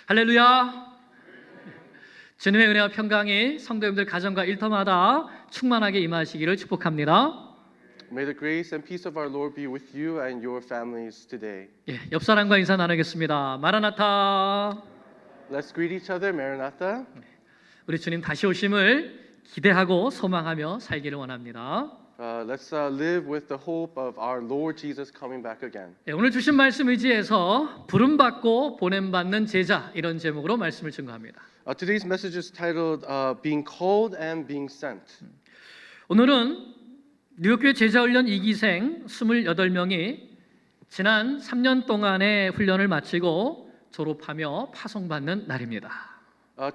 할렐루야. 주님의 은혜와 평강이 성도님들 가정과 일터마다 충만하게 임하시기를 축복합니다. May the grace and peace of our Lord be with you and your families today. 옆 사람과 인사 나누겠습니다. 마라나타. Let's greet each other, Maranatha. 우리 주님 다시 오심을 기대하고 소망하며 살기를 원합니다. Let's live with the hope of our Lord Jesus coming back again. 오늘 주신 말씀 의지에서 부름받고 보냄받는 제자 이런 제목으로 말씀을 증거합니다. Today's message is titled Being Called and Being Sent. 오늘은 뉴욕교회 제자훈련 2기생 28명이 지난 3년 동안의 훈련을 마치고 졸업하며 파송받는 날입니다.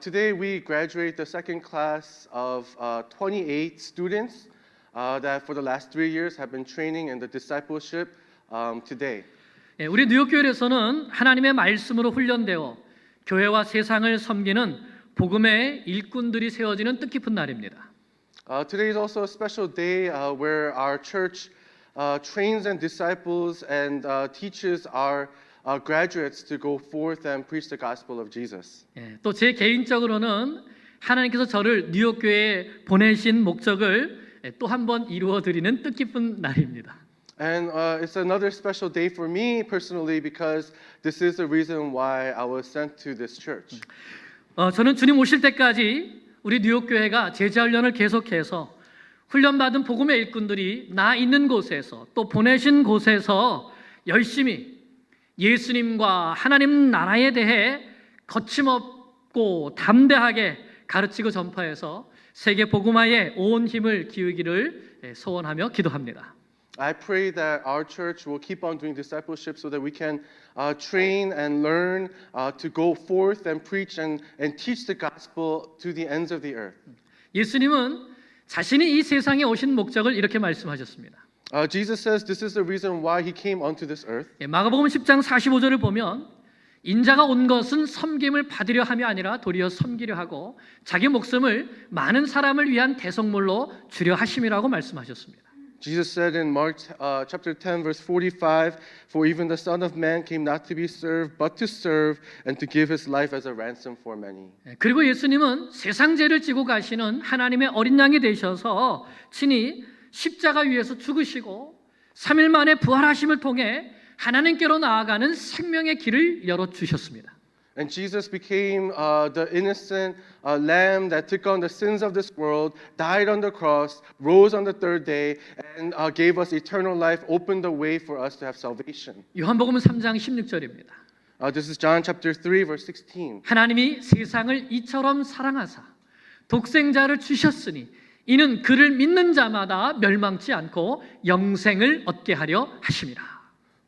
Today we graduate the second class of 28 students that for the last 3 years have been training in the discipleship today. 우리 뉴욕교회에서는 하나님의 말씀으로 훈련되어 교회와 세상을 섬기는 복음의 일꾼들이 세워지는 뜻깊은 날입니다. Today is also a special day where our church trains and disciples and teaches our graduates to go forth and preach the gospel of Jesus. 또 제 개인적으로는 하나님께서 저를 뉴욕교회에 보내신 목적을 또 한 번 이루어 드리는 뜻깊은 날입니다. And it's another special day for me personally because this is the reason why I was sent to this church. 저는 주님 오실 때까지 우리 뉴욕교회가 제자훈련을 계속해서 훈련받은 복음의 일꾼들이 나 있는 곳에서 또 보내신 곳에서 열심히 예수님과 하나님 나라에 대해 거침없고 담대하게 가르치고 전파해서 세계 복음화에 온 힘을 기울이기를 소원하며 기도합니다. I pray that our church will keep on doing discipleship so that we can train and learn to go forth and preach and teach the gospel to the ends of the earth. 예수님은 자신이 이 세상에 오신 목적을 이렇게 말씀하셨습니다. Jesus says this is the reason why he came onto this earth. 마가복음 10장 45절을 보면 인자가 온 것은 섬김을 받으려 함이 아니라 도리어 섬기려 하고 자기 목숨을 많은 사람을 위한 대속물로 주려 하심이라고 말씀하셨습니다. Jesus said in Mark chapter 10 verse 45, "For even the Son of Man came not to be served, but to serve, and to give his life as a ransom for many." 그리고 예수님은 세상 죄를 지고 가시는 하나님의 어린 양이 되셔서 친히 십자가 위에서 죽으시고 3일 만에 부활하심을 통해 하나님께로 나아가는 생명의 길을 열어 주셨습니다. And Jesus became the innocent lamb that took on the sins of this world, died on the cross, rose on the third day, and gave us eternal life, opened the way for us to have salvation. 요한복음 3장 16절입니다. This is John chapter 3 verse 16. 하나님이 세상을 이처럼 사랑하사 독생자를 주셨으니 이는 그를 믿는 자마다 멸망치 않고 영생을 얻게 하려 하심이라.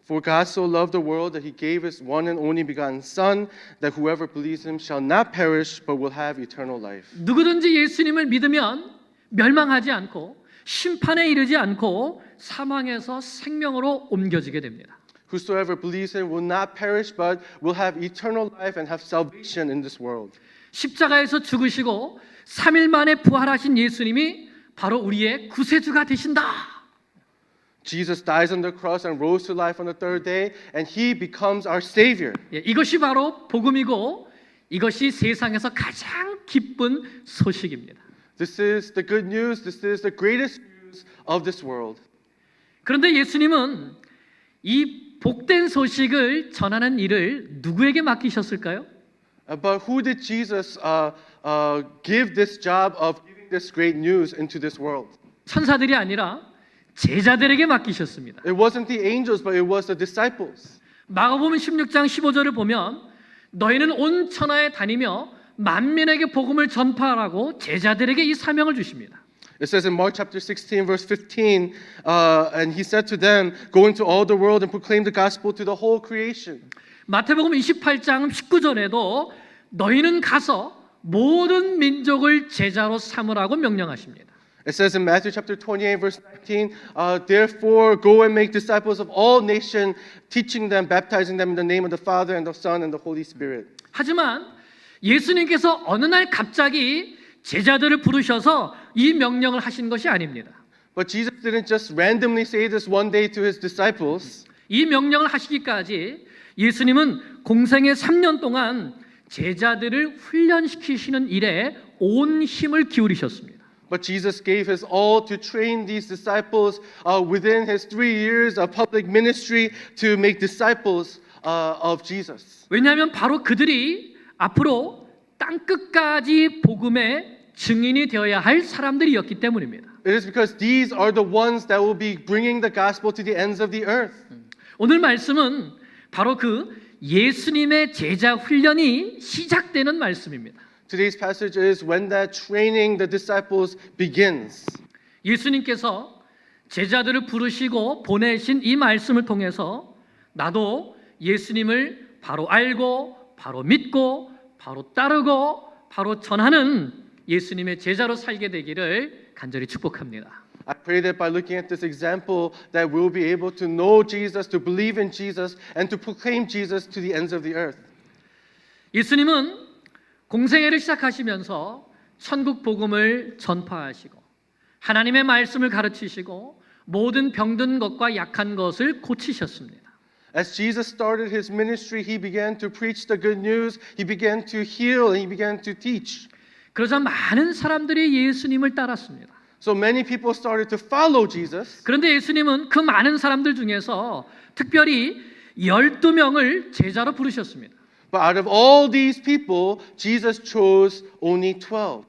For God so loved the world that he gave his one and only begotten Son, that whoever believes him shall not perish but will have eternal life. 누구든지 예수님을 믿으면 멸망하지 않고 심판에 이르지 않고 사망에서 생명으로 옮겨지게 됩니다. Whosoever believes him will not perish but will have eternal life and have salvation in this world. 십자가에서 죽으시고 3일 만에 부활하신 예수님이 바로 우리의 구세주가 되신다. Jesus dies on the cross and rose to life on the third day, and he becomes our savior. 이것이 바로 복음이고 이것이 세상에서 가장 기쁜 소식입니다. This is the good news. This is the greatest news of this world. 그런데 예수님은 이 복된 소식을 전하는 일을 누구에게 맡기셨을까요? But who did Jesus give this job of giving this great news into this world? 천사들이 아니라 제자들에게 맡기셨습니다. It wasn't the angels, but it was the disciples. 마가복음 16장 15절을 보면 너희는 온 천하에 다니며 만민에게 복음을 전파하라고 제자들에게 이 사명을 주십니다. It says in Mark chapter 16 verse 15, and he said to them, "Go into all the world and proclaim the gospel to the whole creation." 마태복음 28장 19절에도 너희는 가서 모든 민족을 제자로 삼으라고 명령하십니다. It says in Matthew chapter 28 verse 19, "Therefore go and make disciples of all nations, teaching them, baptizing them in the name of the Father and the Son and the Holy Spirit." 하지만 예수님께서 어느 날 갑자기 제자들을 부르셔서 이 명령을 하신 것이 아닙니다. But Jesus didn't just randomly say this one day to his disciples. 이 명령을 하시기까지 예수님은 공생의 3년 동안 제자들을 훈련시키시는 일에 온 힘을 기울이셨습니다. But Jesus gave his all to train these disciples within his 3 years of public ministry to make disciples of Jesus. 왜냐하면 바로 그들이 앞으로 땅끝까지 복음의 증인이 되어야 할 사람들이었기 때문입니다. It is because these are the ones that will be bringing the gospel to the ends of the earth. 오늘 말씀은 바로 그 예수님의 제자 훈련이 시작되는 말씀입니다. Today's passage is when that training the disciples begins. 예수님께서 제자들을 부르시고 보내신 이 말씀을 통해서 나도 예수님을 바로 알고 바로 믿고 바로 따르고 바로 전하는 예수님의 제자로 살게 되기를 간절히 축복합니다. I pray that by looking at this example that we'll be able to know Jesus, to believe in Jesus, and to proclaim Jesus to the ends of the earth. 예수님은 공생애를 시작하시면서 천국 복음을 전파하시고 하나님의 말씀을 가르치시고 모든 병든 것과 약한 것을 고치셨습니다. As Jesus started his ministry, he began to preach the good news, he began to heal, and he began to teach. 그러자 많은 사람들이 예수님을 따랐습니다. So many people started to follow Jesus. 그런데 예수님은 그 많은 사람들 중에서 특별히 12명을 제자로 부르셨습니다. But out of all these people, Jesus chose only 12.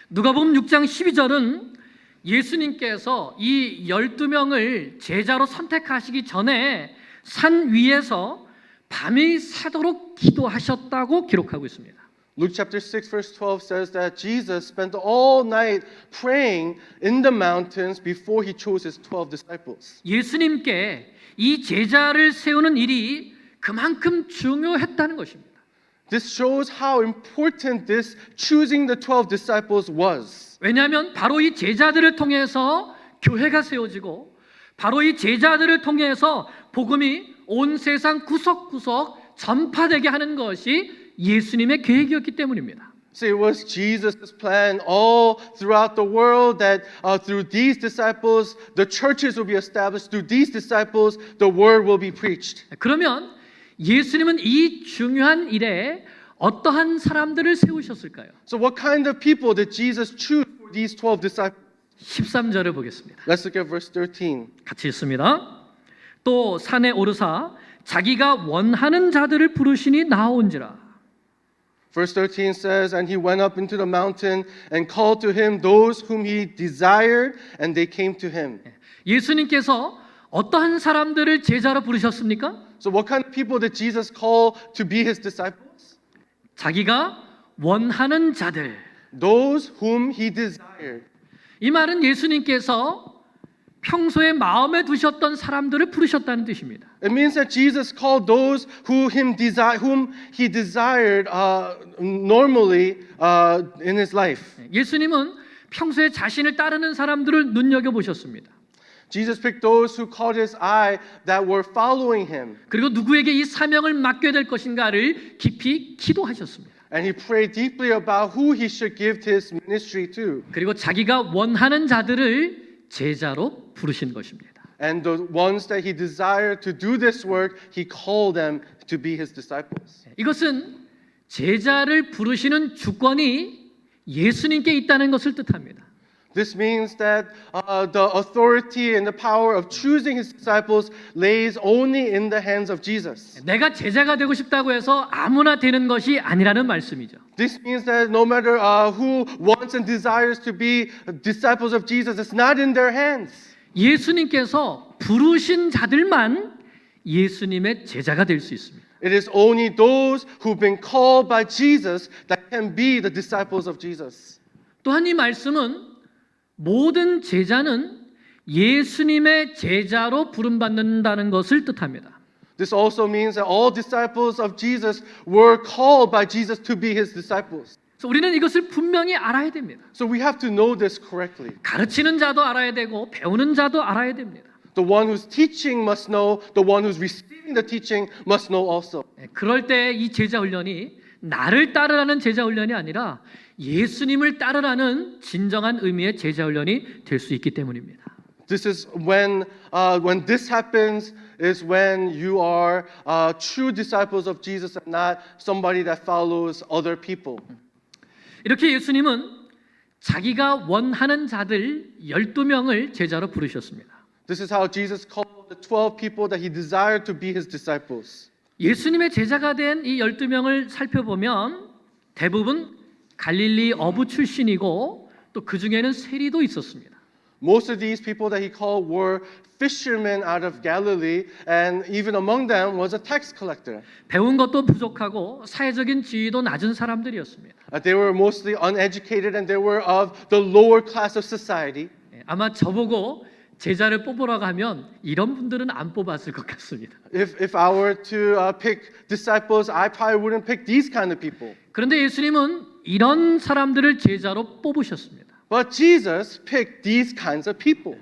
누가복음 6장 12절은 예수님께서 이 12명을 제자로 선택하시기 전에 산 위에서 밤이 새도록 기도하셨다고 기록하고 있습니다. Luke chapter 6 verse 12 says that Jesus spent all night praying in the mountains before he chose his 12 disciples. 예수님께 이 제자를 세우는 일이 그만큼 중요했다는 것입니다. This shows how important this choosing the 12 disciples was. 왜냐하면 바로 이 제자들을 통해서 교회가 세워지고 바로 이 제자들을 통해서 복음이 온 세상 구석구석 전파되게 하는 것이 예수님의 계획이었기 때문입니다. So it was Jesus' plan all throughout the world that through these disciples the churches will be established. Through these disciples the word will be preached. 그러면 예수님은 이 중요한 일에 어떠한 사람들을 세우셨을까요? So what kind of people did Jesus choose for these 12 disciples? 13절을 보겠습니다. Let's look at verse 13. 같이 읽습니다. 또 산에 오르사 자기가 원하는 자들을 부르시니 나온지라. Verse 13 says, And he went up into the mountain and called to him those whom he desired, and they came to him. 예수님께서 어떠한 사람들을 제자로 부르셨습니까? So what kind of people did Jesus call to be his disciples? 자기가 원하는 자들. Those whom he desired. 이 말은 예수님께서 평소에 마음에 두셨던 사람들을 부르셨다는 뜻입니다. It means that Jesus called those whom he desired normally in his life. 예수님은 평소에 자신을 따르는 사람들을 눈여겨 보셨습니다. Jesus picked those who caught his eye that were following him. 그리고 누구에게 이 사명을 맡겨야 될 것인가를 깊이 기도하셨습니다. And he prayed deeply about who he should give his ministry to. 그리고 자기가 원하는 자들을 제자로 부르신 것입니다. And the ones that he desired to do this work, he called them to be his disciples. 이것은 제자를 부르시는 주권이 예수님께 있다는 것을 뜻합니다. This means that the authority and the power of choosing his disciples lays only in the hands of Jesus. 내가 제자가 되고 싶다고 해서 아무나 되는 것이 아니라는 말씀이죠. This means that no matter who wants and desires to be disciples of Jesus, it's not in their hands. 예수님께서 부르신 자들만 예수님의 제자가 될 수 있습니다. It is only those who've been called by Jesus that can be the disciples of Jesus. 또한 이 말씀은 모든 제자는 예수님의 제자로 부름받는다는 것을 뜻합니다. This also means that all disciples of Jesus were called by Jesus to be his disciples. 그래서 우리는 이것을 분명히 알아야 됩니다. So we have to know this correctly. 가르치는 자도 알아야 되고 배우는 자도 알아야 됩니다. The one who's teaching must know, the one who's receiving the teaching must know also. 그럴 때 이 제자 훈련이 나를 따르라는 제자 훈련이 아니라 예수님을 따르라는 진정한 의미의 제자 훈련이 될 수 있기 때문입니다. This is when this happens, is when you are true disciples of Jesus and not somebody that follows other people. 이렇게 예수님은 자기가 원하는 자들 12명을 제자로 부르셨습니다. This is how Jesus called the 12 people that he desired to be his disciples. 예수님의 제자가 된 이 12명을 살펴보면 대부분 갈릴리 어부 출신이고 또 그 중에는 세리도 있었습니다. Most of these people that he called were fishermen out of Galilee, and even among them was a tax collector. 배운 것도 부족하고 사회적인 지위도 낮은 사람들이었습니다. They were mostly uneducated and they were of the lower class of society. 아마 저보고 제자를 뽑으라고 하면 이런 분들은 안 뽑았을 것 같습니다. If I were to pick disciples, I probably wouldn't pick these kind of people. 그런데 예수님은 이런 사람들을 제자로 뽑으셨습니다. But Jesus picked these kinds of people.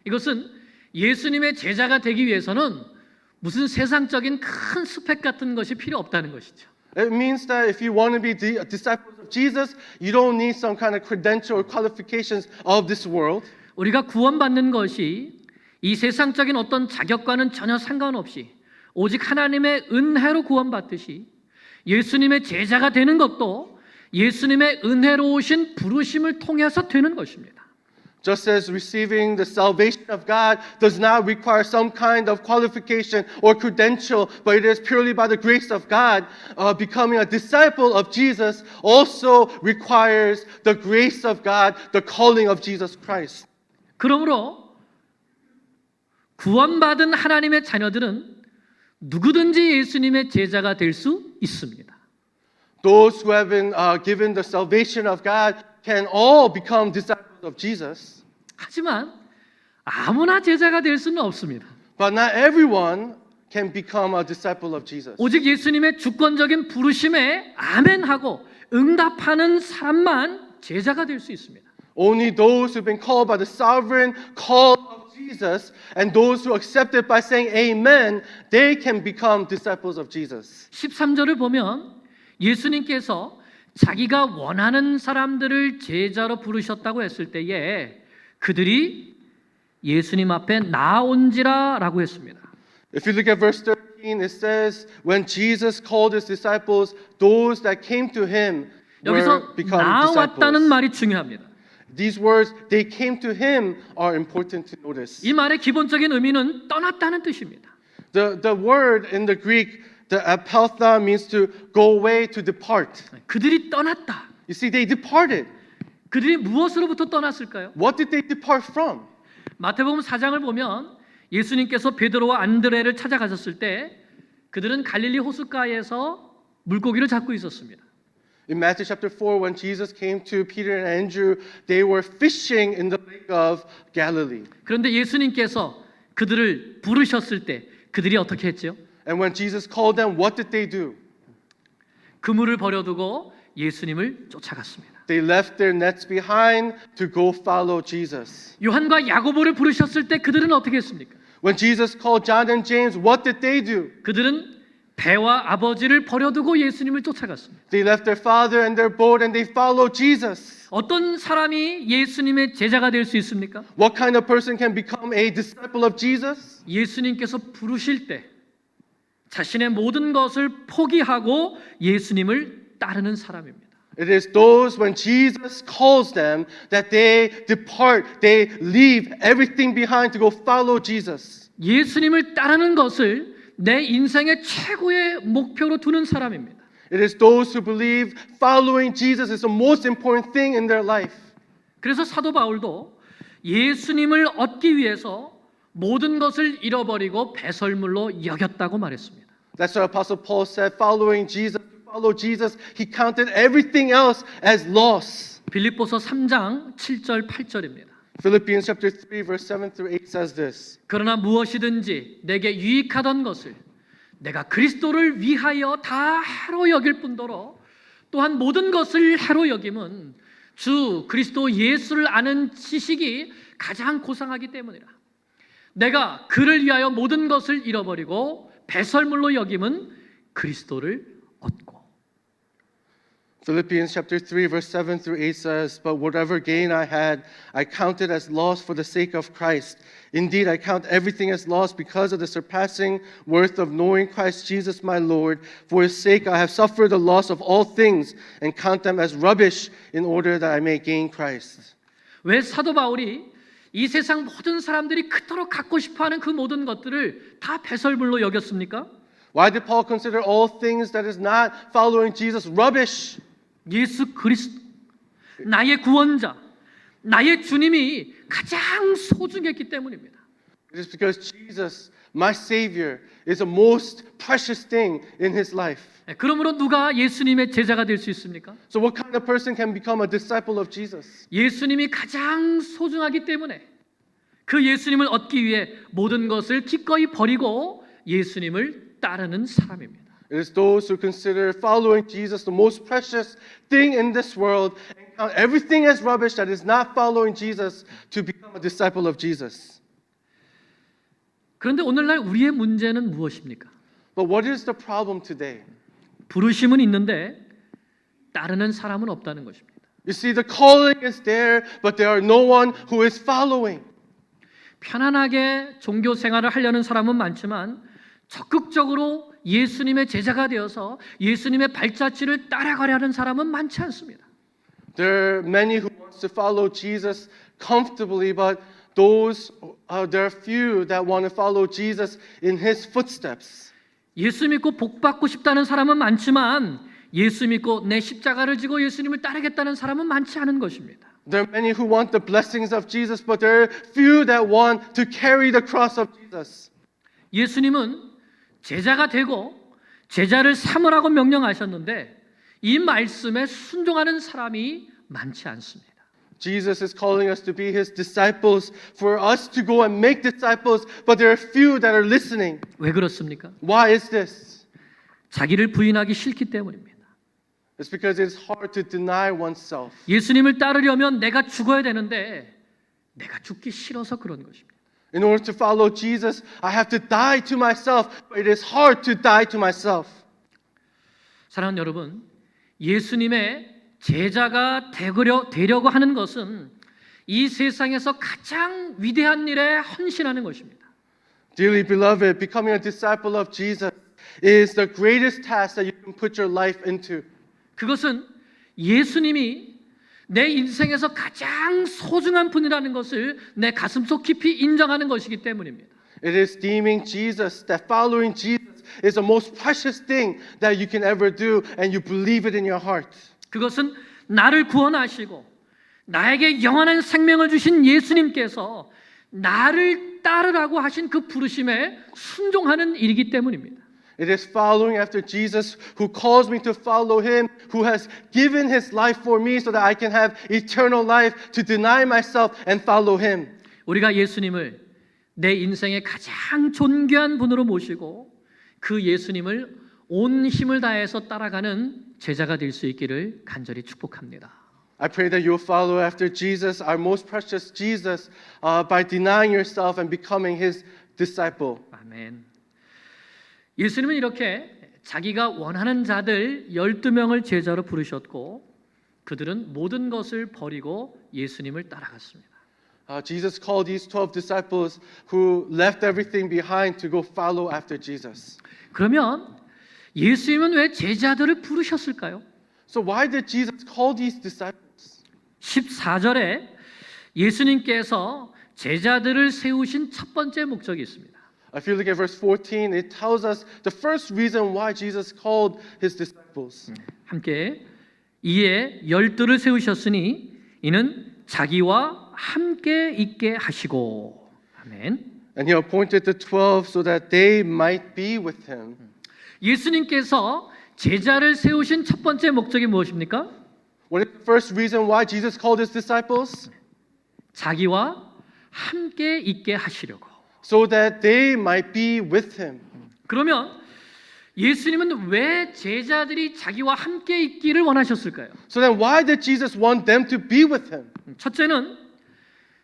이것은 예수님의 제자가 되기 위해서는 무슨 세상적인 큰 스펙 같은 것이 필요 없다는 것이죠. It means that if you want to be disciples of Jesus, you don't need some kind of credential or qualifications of this world. 우리가 구원받는 것이 이 세상적인 어떤 자격과는 전혀 상관없이 오직 하나님의 은혜로 구원받듯이 예수님의 제자가 되는 것도 예수님의 은혜로우신 부르심을 통해서 되는 것입니다. Just as receiving the salvation of God does not require some kind of qualification or credential, but it is purely by the grace of God, becoming a disciple of Jesus also requires the grace of God, the calling of Jesus Christ. 그러므로 구원받은 하나님의 자녀들은 누구든지 예수님의 제자가 될 수 있습니다. Those who have been given the salvation of God can all become disciples of Jesus. 하지만 아무나 제자가 될 수는 없습니다. But not everyone can become a disciple of Jesus. 오직 예수님의 주권적인 부르심에 아멘하고 응답하는 사람만 제자가 될 수 있습니다. Only those who've been called by the sovereign call of Jesus and those who accept it by saying amen, they can become disciples of Jesus. 13절을 보면 예수님께서 자기가 원하는 사람들을 제자로 부르셨다고 했을 때에 그들이 예수님 앞에 나온지라라고 했습니다. If you look at verse 13, it says, when Jesus called his disciples, those that came to him were 여기서 become 나왔다는 disciples. 말이 중요합니다. These words, they came to him, are important to notice. 이 말의 기본적인 의미는 떠났다는 뜻입니다. The word in the Greek, the apeltha, means to go away, to depart. 그들이 떠났다. You see, they departed. 그들이 무엇으로부터 떠났을까요? What did they depart from? 마태복음 4장을 보면 예수님께서 베드로와 안드레를 찾아가셨을 때 그들은 갈릴리 호숫가에서 물고기를 잡고 있었습니다. In Matthew chapter 4, when Jesus came to Peter and Andrew, they were fishing in the lake of Galilee. 그런데 예수님께서 그들을 부르셨을 때 그들이 어떻게 했죠? And when Jesus called them, what did they do? 그물을 버려두고 예수님을 쫓아갔습니다. They left their nets behind to go follow Jesus. 요한과 야고보를 부르셨을 때 그들은 어떻게 했습니까? When Jesus called John and James, what did they do? 그들은 배와 아버지를 버려두고 예수님을 쫓아갔습니다. They left their father and their boat and they followed Jesus. 어떤 사람이 예수님의 제자가 될 수 있습니까? What kind of person can become a disciple of Jesus? 예수님께서 부르실 때 자신의 모든 것을 포기하고 예수님을 따르는 사람입니다. It is those when Jesus calls them that they depart, they leave everything behind to go follow Jesus. 예수님을 따르는 것을 내 인생의 최고의 목표로 두는 사람입니다. It is those who believe following Jesus is the most important thing in their life. 그래서 사도 바울도 예수님을 얻기 위해서 모든 것을 잃어버리고 배설물로 여겼다고 말했습니다. That's what Apostle Paul said, following Jesus, to follow Jesus, he counted everything else as loss. 빌립보서 3장 7절 8절입니다. Philippians chapter 3 verse 7 through 8 says this. 그러나 무엇이든지 내게 유익하던 것을 내가 그리스도를 위하여 다 해로 여길 뿐더러 또한 모든 것을 해로 여김은 주 그리스도 예수를 아는 지식이 가장 고상하기 때문이라. 내가 그를 위하여 모든 것을 잃어버리고 배설물로 여김은 그리스도를 얻고. Philippians chapter 3 verse 7 through 8 says, "But whatever gain I had, I counted as loss for the sake of Christ. Indeed, I count everything as loss because of the surpassing worth of knowing Christ Jesus my Lord. For his sake I have suffered the loss of all things and count them as rubbish in order that I may gain Christ." 왜 사도 바울이 이 세상 모든 사람들이 그토록 갖고 싶어하는 그 모든 것들을 다 배설물로 여겼습니까? Why did Paul consider all things that is not following Jesus rubbish? 예수 그리스도, 나의 구원자, 나의 주님이 가장 소중했기 때문입니다. It is because Jesus, my Savior, is the most precious thing in his life. 그러므로 누가 예수님의 제자가 될 수 있습니까? So what kind of person can become a disciple of Jesus? 예수님이 가장 소중하기 때문에 그 예수님을 얻기 위해 모든 것을 기꺼이 버리고 예수님을 따르는 사람입니다. It is those who consider following Jesus the most precious thing in this world and count everything as rubbish that is not following Jesus to become a disciple of Jesus. 그런데 오늘날 우리의 문제는 무엇입니까? But what is the problem today? 부르심은 있는데 따르는 사람은 없다는 것입니다. You see, the calling is there, but there are no one who is following. 편안하게 종교 생활을 하려는 사람은 많지만 적극적으로 예수님의 제자가 되어서 예수님의 발자취를 따라가려는 사람은 많지 않습니다. There are many who want to follow Jesus comfortably, but there are few that want to follow Jesus in his footsteps. 예수 믿고 복 받고 싶다는 사람은 많지만 예수 믿고 내 십자가를 지고 예수님을 따르겠다는 사람은 많지 않은 것입니다. There are many who want the blessings of Jesus, but there are few that want to carry the cross of Jesus. 예수님은 제자가 되고 제자를 삼으라고 명령하셨는데 이 말씀에 순종하는 사람이 많지 않습니다. Jesus is calling us to be his disciples, for us to go and make disciples, but there are few that are listening. 왜 그렇습니까? Why is this? 자기를 부인하기 싫기 때문입니다. It's because it's hard to deny oneself. 예수님을 따르려면 내가 죽어야 되는데 내가 죽기 싫어서 그런 것입니다. In order to follow Jesus, I have to die to myself, but it is hard to die to myself. 사랑하는 여러분, 예수님의 제자가 되려고 하는 것은 이 세상에서 가장 위대한 일에 헌신하는 것입니다. Dearly beloved, becoming a disciple of Jesus is the greatest task that you can put your life into. 그것은 예수님이 내 인생에서 가장 소중한 분이라는 것을 내 가슴속 깊이 인정하는 것이기 때문입니다. It is deeming Jesus, that following Jesus is the most precious thing that you can ever do, and you believe it in your heart. 그것은 나를 구원하시고 나에게 영원한 생명을 주신 예수님께서 나를 따르라고 하신 그 부르심에 순종하는 일이기 때문입니다. It is following after Jesus, who calls me to follow him, who has given his life for me so that I can have eternal life, to deny myself and follow him. 우리가 예수님을 내 인생의 가장 존귀한 분으로 모시고 그 예수님을 온 힘을 다해서 따라가는 제자가 될 수 있기를 간절히 축복합니다. I pray that you will follow after Jesus, our most precious Jesus, by denying yourself and becoming his disciple. 아멘. 예수님은 이렇게 자기가 원하는 자들 12명을 제자로 부르셨고 그들은 모든 것을 버리고 예수님을 따라갔습니다. Jesus called these 12 disciples who left everything behind to go follow after Jesus. 그러면 예수님은 왜 제자들을 부르셨을까요? So why did Jesus call these disciples? 14절에 예수님께서 제자들을 세우신 첫 번째 목적이 있습니다. If you look at verse 14, it tells us the first reason why Jesus called his disciples. 함께 이에 12를 세우셨으니 이는 자기와 함께 있게 하시고 아멘. And he appointed the 12 so that they might be with him. 예수님께서 제자를 세우신 첫 번째 목적이 무엇입니까? What is the first reason why Jesus called his disciples? 자기와 함께 있게 하시려고. So that they might be with him. 그러면 예수님은 왜 제자들이 자기와 함께 있기를 원하셨을까요? So then why did Jesus want them to be with him? 첫째는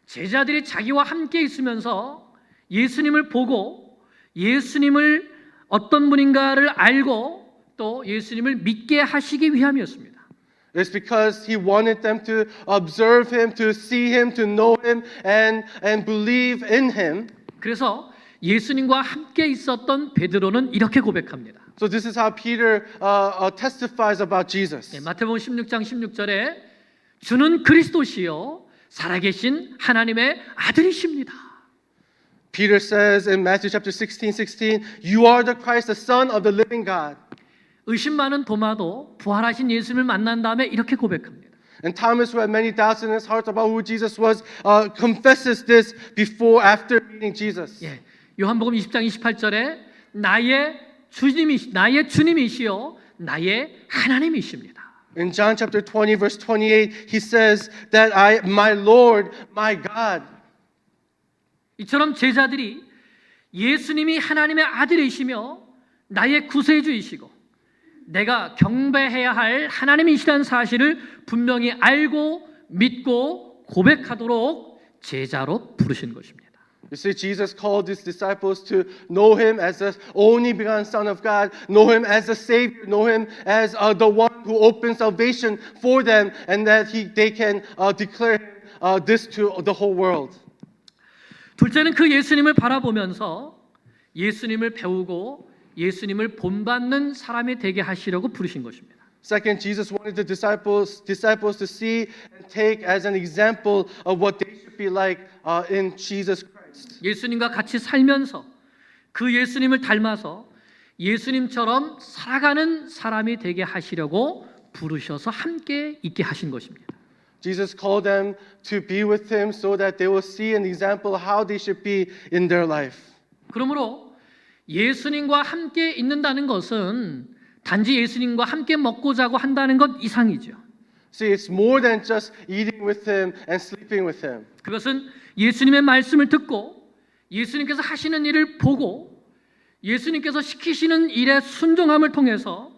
제자들이 자기와 함께 있으면서 예수님을 보고 예수님을 어떤 분인가를 알고 또 예수님을 믿게 하시기 위함이었습니다. It's because he wanted them to observe him, to see him, to know him, and believe in him. 그래서 예수님과 함께 있었던 베드로는 이렇게 고백합니다. So this is how Peter testifies about Jesus. 네, 마태복음 16장 16절에 주는 그리스도시요 살아계신 하나님의 아들이십니다. Peter says in Matthew chapter 16, you are the Christ, the Son of the living God. 의심 많은 도마도 부활하신 예수님을 만난 다음에 이렇게 고백합니다. And Thomas, who had many doubts in his heart about who Jesus was, confesses this after meeting Jesus. 예, 요한복음 20장 28절에 나의 주님이시요 나의 하나님이십니다. In John chapter 20, verse 28, he says that my Lord, my God. 이처럼 제자들이 예수님이 하나님의 아들이시며 나의 구세주이시고 내가 경배해야 할 하나님이시라는 사실을 분명히 알고 믿고 고백하도록 제자로 부르신 것입니다. You see, Jesus called his disciples to know him as the only begotten Son of God, know him as the Savior, know him as the one who opens salvation for them, and that they can declare this to the whole world. 둘째는 그 예수님을 바라보면서 예수님을 배우고 예수님을 본받는 사람이 되게 하시려고 부르신 것입니다. Second, Jesus wanted the disciples to see and take as an example of what they should be like in Jesus Christ. 예수님과 같이 살면서 그 예수님을 닮아서 예수님처럼 살아가는 사람이 되게 하시려고 부르셔서 함께 있게 하신 것입니다. Jesus called them to be with him so that they will see an example of how they should be in their life. 그러므로 예수님과 함께 있는다는 것은 단지 예수님과 함께 먹고 자고 한다는 것 이상이죠. See, it's more than just eating with him and sleeping with him. 그것은 예수님의 말씀을 듣고 예수님께서 하시는 일을 보고 예수님께서 시키시는 일에 순종함을 통해서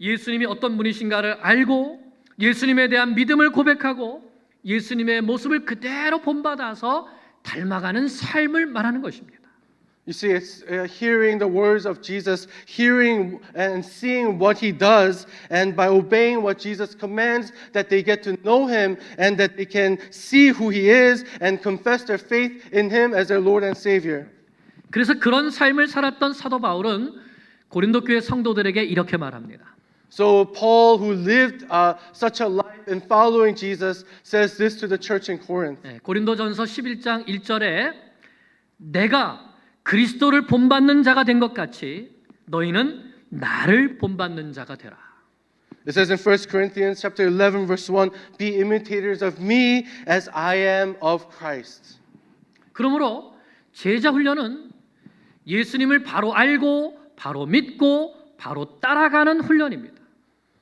예수님이 어떤 분이신가를 알고 예수님에 대한 믿음을 고백하고 예수님의 모습을 그대로 본받아서 닮아가는 삶을 말하는 것입니다. You see, it's hearing the words of Jesus, hearing and seeing what he does, and by obeying what Jesus commands, that they get to know him and that they can see who he is and confess their faith in him as their Lord and Savior. 그래서 그런 삶을 살았던 사도 바울은 고린도 교회 성도들에게 이렇게 말합니다. So Paul, who lived such a life in following Jesus, says this to the church in Corinth. 고린도전서 11장 1절에 내가 그리스도를 본받는 자가 된 것 같이 너희는 나를 본받는 자가 되라. It says in 1 Corinthians chapter 11 verse 1, be imitators of me as I am of Christ. 그러므로 제자 훈련은 예수님을 바로 알고 바로 믿고 바로 따라가는 훈련입니다.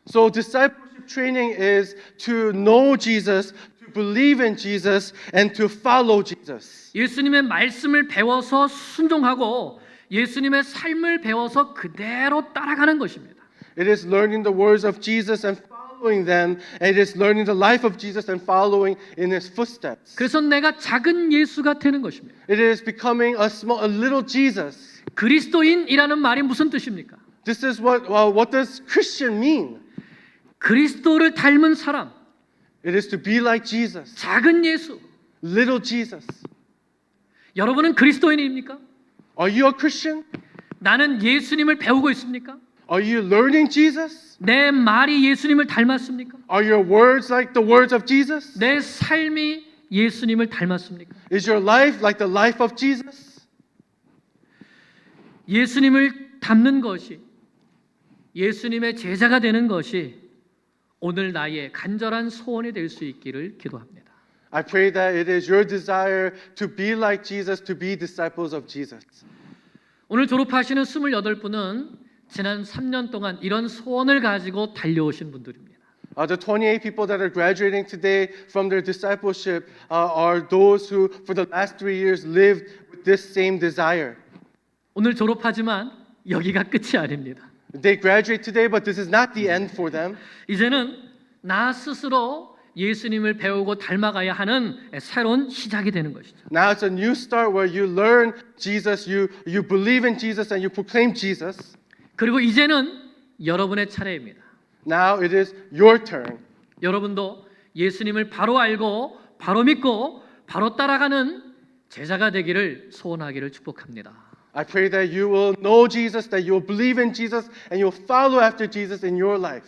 So discipleship training is to know Jesus, to believe in Jesus, and to follow Jesus. 예수님의 말씀을 배워서 순종하고 예수님의 삶을 배워서 그대로 따라가는 것입니다. It is learning the words of Jesus and following them, and it is learning the life of Jesus and following in his footsteps. 그래서 내가 작은 예수가 되는 것입니다. It is becoming a little Jesus. 그리스도인이라는 말이 무슨 뜻입니까? This is what does Christian mean? 그리스도를 닮은 사람, It is to be like Jesus, 작은 예수. little Jesus. 여러분은 그리스도인입니까? Are you a Christian? 나는 예수님을 배우고 있습니까? Are you learning Jesus? 내 말이 예수님을 닮았습니까? Are your words like the words of Jesus? 내 삶이 예수님을 닮았습니까? Is your life like the life of Jesus? 예수님을 닮는 것이 예수님의 제자가 되는 것이 오늘 나의 간절한 소원이 될 수 있기를 기도합니다. I pray that it is your desire to be like Jesus, to be disciples of Jesus. 오늘 졸업하시는 28분은 지난 3년 동안 이런 소원을 가지고 달려오신 분들입니다. The 28 people that are graduating today from their discipleship are those who, for the last 3 years, lived with this same desire. 오늘 졸업하지만 여기가 끝이 아닙니다. They graduate today, but this is not the end for them. 이제는 나 스스로 예수님을 배우고 닮아가야 하는 새로운 시작이 되는 것이죠. Now it's a new start where you learn Jesus, you believe in Jesus, and you proclaim Jesus. 그리고 이제는 여러분의 차례입니다. Now it is your turn. 여러분도 예수님을 바로 알고 바로 믿고 바로 따라가는 제자가 되기를 소원하기를 축복합니다. I pray that you will know Jesus, that you will believe in Jesus, and you will follow after Jesus in your life.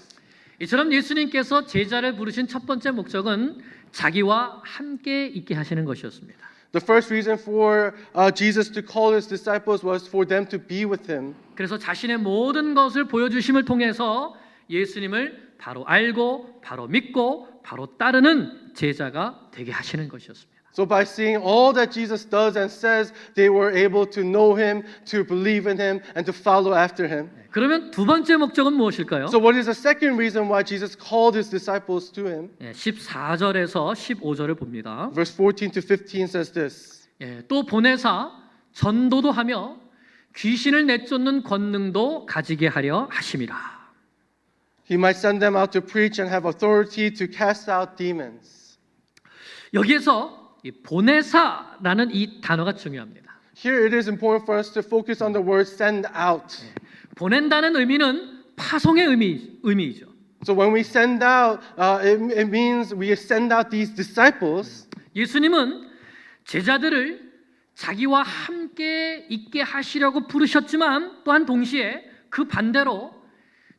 이처럼 예수님께서 제자를 부르신 첫 번째 목적은 자기와 함께 있게 하시는 것이었습니다. The first reason for Jesus to call his disciples was for them to be with him. 그래서 자신의 모든 것을 보여주심을 통해서 예수님을 바로 알고 바로 믿고 바로 따르는 제자가 되게 하시는 것이었습니다. So by seeing all that Jesus does and says, they were able to know him, to believe in him, and to follow after him. 그러면 두 번째 목적은 무엇일까요? So what is the second reason why Jesus called his disciples to him? 14절에서 15절을 봅니다. Verse 14 to 15 says this. 또 보내사 전도도 하며 귀신을 내쫓는 권능도 가지게 하려 하심이라. He might send them out to preach and have authority to cast out demons. 여기에서 이 보내사라는 이 단어가 중요합니다. Here it is important for us to focus on the word send out. 보낸다는 의미는 파송의 의미이죠. So when we send out, it means we send out these disciples. 예수님은 제자들을 자기와 함께 있게 하시려고 부르셨지만 또한 동시에 그 반대로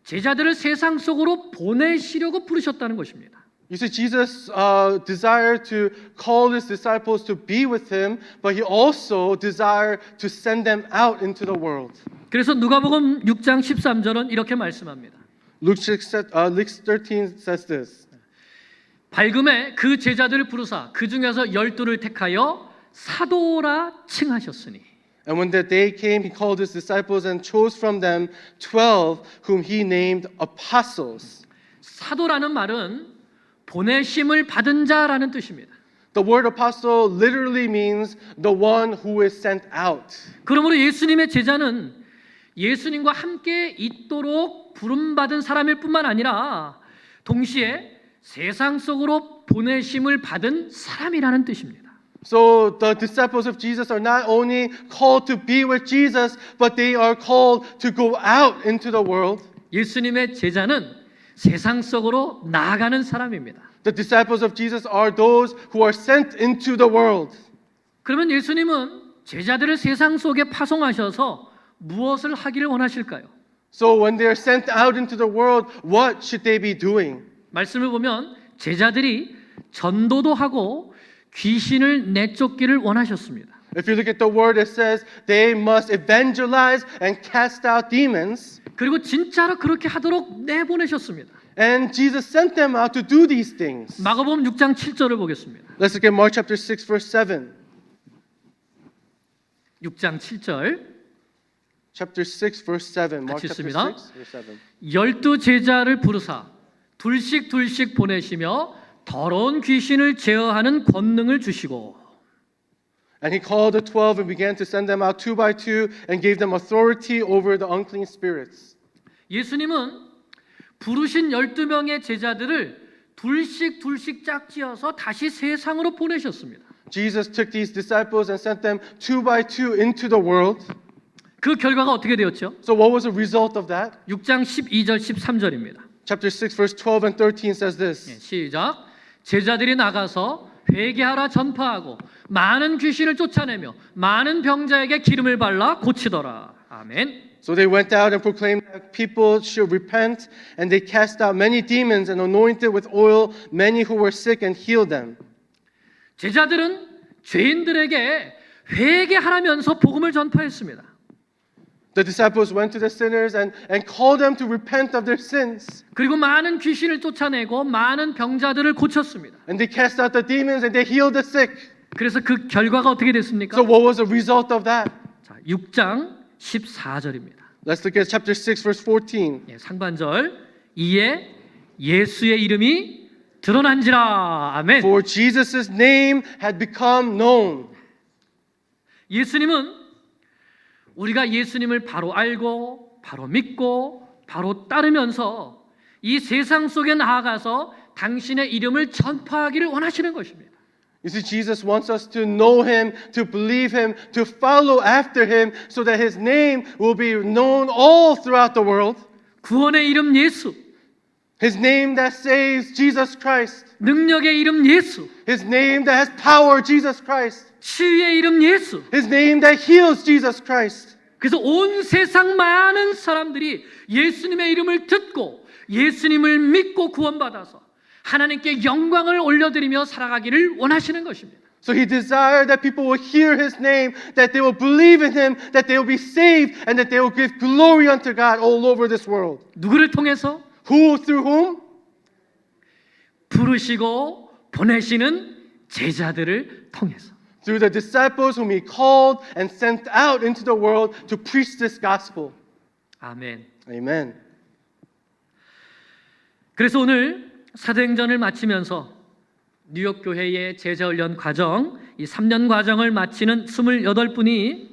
제자들을 세상 속으로 보내시려고 부르셨다는 것입니다. You see, Jesus desired to call his disciples to be with him, but he also desired to send them out into the world. 그래서 누가복음 6장 13절은 이렇게 말씀합니다. Luke 13 says this. 밝음에 그 제자들을 부르사 그 중에서 12를 택하여 사도라 칭하셨으니. And when that day came, he called his disciples and chose from them 12, whom he named apostles. 사도라는 말은 보내심을 받은 자라는 뜻입니다. The word apostle literally means the one who is sent out. 그러므로 예수님의 제자는 예수님과 함께 있도록 부름받은 사람일 뿐만 아니라 동시에 세상 속으로 보내심을 받은 사람이라는 뜻입니다. So the disciples of Jesus are not only called to be with Jesus, but they are called to go out into the world. 예수님의 제자는 세상 속으로 나아가는 사람입니다. The disciples of Jesus are those who are sent into the world. 그러면 예수님은 제자들을 세상 속에 파송하셔서 무엇을 하기를 원하실까요? So when they are sent out into the world, what should they be doing? 말씀을 보면 제자들이 전도도 하고 귀신을 내쫓기를 원하셨습니다. If you look at the word, it says they must evangelize and cast out demons. 그리고 진짜로 그렇게 하도록 내보내셨습니다. And Jesus sent them out to do these things. 마가복음 6장 7절을 보겠습니다. Let's look at Mark chapter 6, verse 7. 6장 7절 Chapter 6, verse 7. Mark 같이 chapter 읽습니다. 6, verse 7. 12 제자를 부르사 둘씩 보내시며 더러운 귀신을 제어하는 권능을 주시고. And he called the 12 and began to send them out two by two and gave them authority over the unclean spirits. 예수님은 부르신 12명의 제자들을 둘씩 짝지어서 다시 세상으로 보내셨습니다. Jesus took these disciples and sent them two by two into the world. 그 결과가 어떻게 되었죠? So what was the result of that? 6장 12절 13절입니다. Chapter 6, verse 12 and 13 says this. 시작. 제자들이 나가서 회개하라 전파하고 많은 귀신을 쫓아내며 많은 병자에게 기름을 발라 고치더라. 아멘. So they went out and proclaimed that people should repent, and they cast out many demons and anointed with oil many who were sick and healed them. 제자들은 죄인들에게 회개하라면서 복음을 전파했습니다. The disciples went to the sinners and called them to repent of their sins. 그리고 많은 귀신을 쫓아내고 많은 병자들을 고쳤습니다. And they cast out the demons and they healed the sick. 그래서 그 결과가 어떻게 됐습니까? So what was the result of that? 자, 6장 14절입니다. Let's look at chapter 6, verse 14. 상반절. 이에 예수의 이름이 드러난지라. 아멘. For Jesus' name had become known. 예수님은 우리가 예수님을 바로 알고 바로 믿고 바로 따르면서 이 세상 속에 나아가서 당신의 이름을 전파하기를 원하시는 것입니다. You see, Jesus wants us to know him, to believe him, to follow after him, so that his name will be known all throughout the world. 구원의 이름 예수. His name that saves, Jesus Christ. 능력의 이름 예수, His name that has power, Jesus Christ. 치유의 이름 예수. His name that heals, Jesus Christ. 그래서 온 세상 많은 사람들이 예수님의 이름을 듣고 예수님을 믿고 구원받아서 하나님께 영광을 올려드리며 살아가기를 원하시는 것입니다. So he desired that people will hear his name, that they will believe in him, that they will be saved, and that they will give glory unto God all over this world. 누구를 통해서? Who, through whom? 부르시고 보내시는 제자들을 통해서. Through the disciples whom he called and sent out into the world to preach this gospel. 아멘. Amen. 그래서 오늘 사도행전을 마치면서 뉴욕 교회의 제자훈련 과정, 이 3년 과정을 마치는 28분이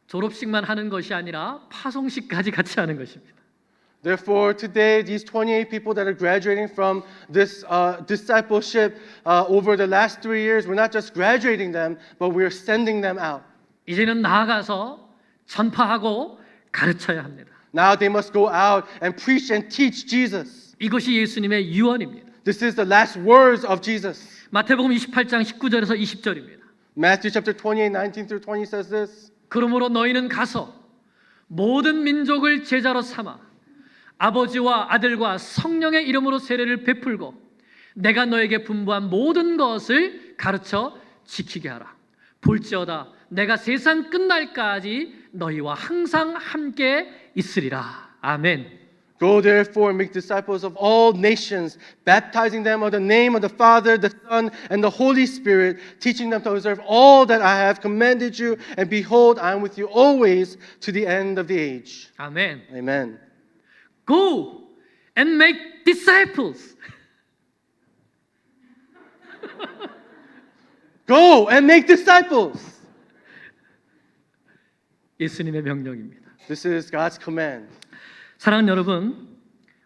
졸업식만 하는 것이 아니라 파송식까지 같이 하는 것입니다. Therefore, today, these 28 people that are graduating from this discipleship over the last 3 years, we're not just graduating them, but we're sending them out. 이제는 나아가서 전파하고 가르쳐야 합니다. Now they must go out and preach and teach Jesus. 이것이 예수님의 유언입니다. This is the last words of Jesus. 마태복음 28장 19절에서 20절입니다. Matthew chapter 28, 19 through 20 says this. 그러므로 너희는 가서 모든 민족을 제자로 삼아 아버지와 아들과 성령의 이름으로 세례를 베풀고 내가 너에게 분부한 모든 것을 가르쳐 지키게 하라. 볼지어다 내가 세상 끝날까지 너희와 항상 함께 있으리라. 아멘. Go therefore and make disciples of all nations, baptizing them in the name of the Father, the Son, and the Holy Spirit, teaching them to observe all that I have commanded you, and behold, I am with you always to the end of the age. 아멘. Amen. Go and make disciples. Go and make disciples. 예수님의 명령입니다. This is God's command. 사랑하는 여러분,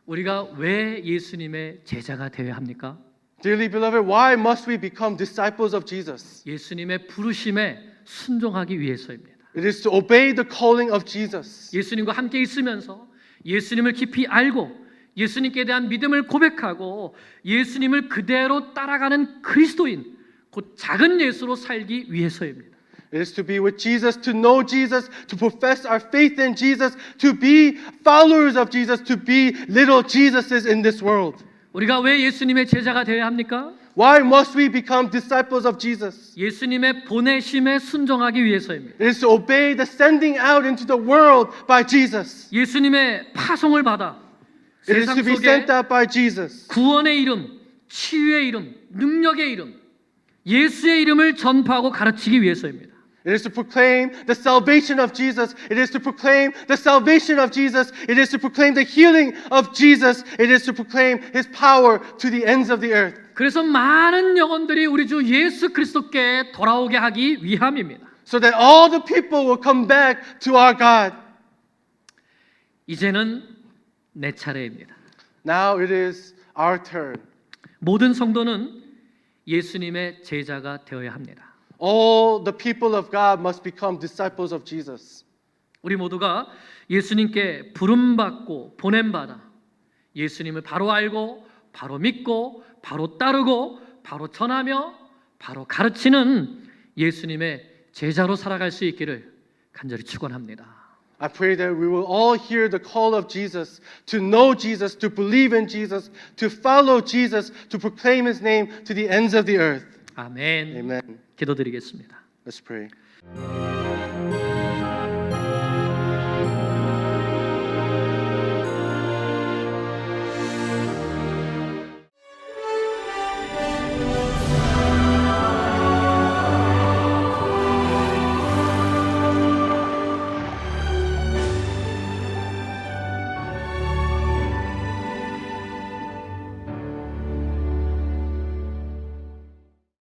우리가 왜 예수님의 제자가 되어야 합니까? Dearly beloved, why must we become disciples of Jesus? 예수님의 부르심에 순종하기 위해서입니다. It is to obey the calling of Jesus. 예수님과 함께 있으면서 예수님을 깊이 알고 예수님께 대한 믿음을 고백하고 예수님을 그대로 따라가는 그리스도인, 곧 작은 예수로 살기 위해서입니다. It is to be with Jesus, to know Jesus, to profess our faith in Jesus, to be followers of Jesus, to be little Jesuses in this world. 우리가 왜 예수님의 제자가 되어야 합니까? Why must we become disciples of Jesus? 예수님의 보내심에 순종하기 위해서입니다. It is to obey the sending out into the world by Jesus. 예수님의 파송을 받아 It is 세상 to be 속에 sent out by Jesus. 구원의 이름, 치유의 이름, 능력의 이름, 예수의 이름을 전파하고 가르치기 위해서입니다. It is to proclaim the salvation of Jesus. It is to proclaim the salvation of Jesus. It is to proclaim the healing of Jesus. It is to proclaim His power to the ends of the earth. 그래서 많은 영혼들이 우리 주 예수 그리스도께 돌아오게 하기 위함입니다. So that all the people will come back to our God. 이제는 내 차례입니다. Now it is our turn. 모든 성도는 예수님의 제자가 되어야 합니다. All the people of God must become disciples of Jesus. 우리 모두가 예수님께 부름받고 보냄받아 예수님을 바로 알고 바로 믿고 바로 따르고 바로 전하며 바로 가르치는 예수님의 제자로 살아갈 수 있기를 간절히 축원합니다. I pray that we will all hear the call of Jesus, to know Jesus, to believe in Jesus, to follow Jesus, to proclaim His name to the ends of the earth. 아멘. Amen. 기도드리겠습니다. Let's pray.